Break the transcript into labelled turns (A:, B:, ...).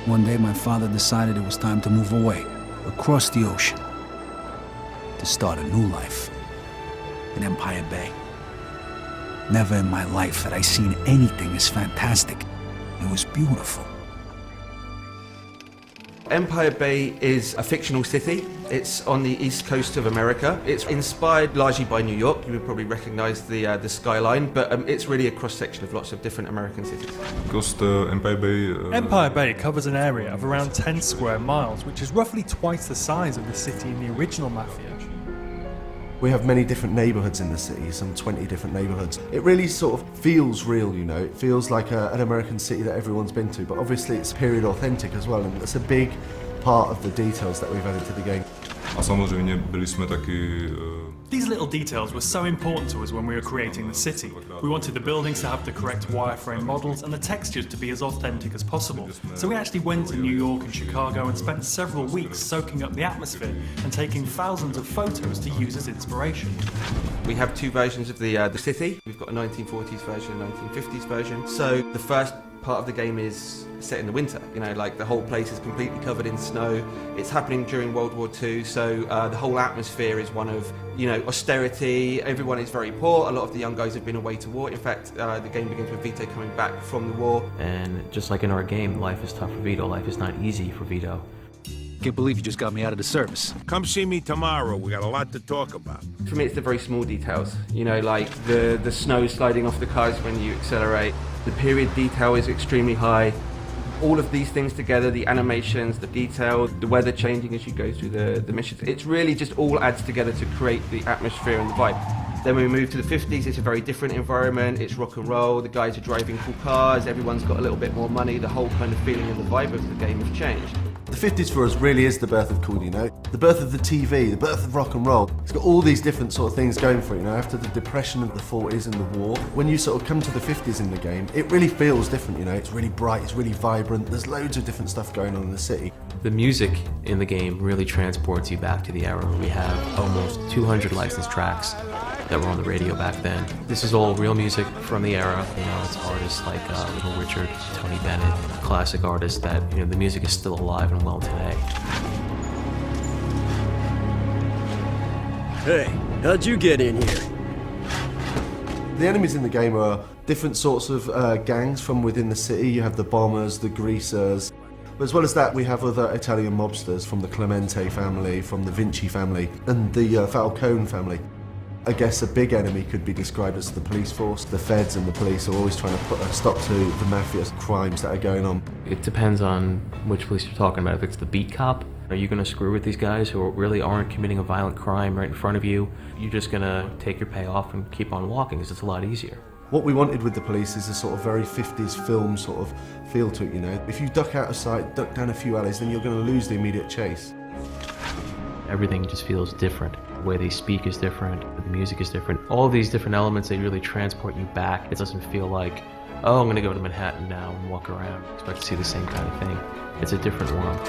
A: One day my father decided it was time to move away, across the ocean, to start a new life in Empire Bay. Never in my life had I seen anything as fantastic. It was beautiful.
B: Empire Bay is a fictional city. It's on the east coast of America. It's inspired largely by New York. You would probably recognize the skyline, but it's really a cross-section of lots of different American cities.
C: Empire Bay...
D: Empire Bay covers an area of around 10 square miles, which is roughly twice the size of the city in the original Mafia.
E: We have many different neighbourhoods in the city, some 20 different neighbourhoods. It really sort of feels real, you know. It feels like an American city that everyone's been to, but obviously it's period authentic as well, and that's a big part of the details that we've added to the game.
C: A samozřejmě byli jsme taky...
D: These little details were so important to us when we were creating the city. We wanted the buildings to have the correct wireframe models and the textures to be as authentic as possible. So we actually went to New York and Chicago and spent several weeks soaking up the atmosphere and taking thousands of photos to use as inspiration.
B: We have two versions of the city. We've got a 1940s version, a 1950s version. So the first part of the game is set in the winter. You know, like the whole place is completely covered in snow. It's happening during World War II, so the whole atmosphere is one of, you know, austerity. Everyone is very poor. A lot of the young guys have been away to war. In fact, the game begins with Vito coming back from the war.
F: And just like in our game, life is tough for Vito. Life is not easy for Vito.
A: Can't believe you just got me out of the service.
G: Come see me tomorrow. We got a lot to talk about.
B: For me, it's the very small details. You know, like the snow sliding off the cars when you accelerate. The period detail is extremely high. All of these things together, the animations, the detail, the weather changing as you go through the missions, it's really just all adds together to create the atmosphere and the vibe. Then when we move to the 50s, it's a very different environment. It's rock and roll, the guys are driving cool cars, everyone's got a little bit more money, the whole kind of feeling and the vibe of the game has changed.
E: The 50s for us really is the birth of cool, you know? The birth of the TV, the birth of rock and roll. It's got all these different sort of things going for it, you know? After the depression of the 40s and the war, when you sort of come to the 50s in the game, it really feels different, you know? It's really bright, it's really vibrant, there's loads of different stuff going on in the city.
F: The music in the game really transports you back to the era where we have almost 200 licensed tracks that were on the radio back then. This is all real music from the era. You know, it's artists like Little Richard, Tony Bennett, classic artists that, you know, the music is still alive and well today.
H: Hey, how'd you get in here?
E: The enemies in the game are different sorts of gangs from within the city. You have the bombers, the greasers. But as well as that, we have other Italian mobsters from the Clemente family, from the Vinci family, and the Falcone family. I guess a big enemy could be described as the police force. The feds and the police are always trying to put a stop to the Mafia's crimes that are going on.
F: It depends on which police you're talking about. If it's the beat cop, are you going to screw with these guys who really aren't committing a violent crime right in front of you? You're just going to take your payoff and keep on walking because it's a lot easier.
E: What we wanted with the police is a sort of very 50s film sort of feel to it, you know. If you duck out of sight, duck down a few alleys, then you're going to lose the immediate chase.
F: Everything just feels different. The way they speak is different, the music is different. All these different elements, they really transport you back. It doesn't feel like, oh, I'm going to go to Manhattan now and walk around. Expect to see the same kind of thing. It's a different world.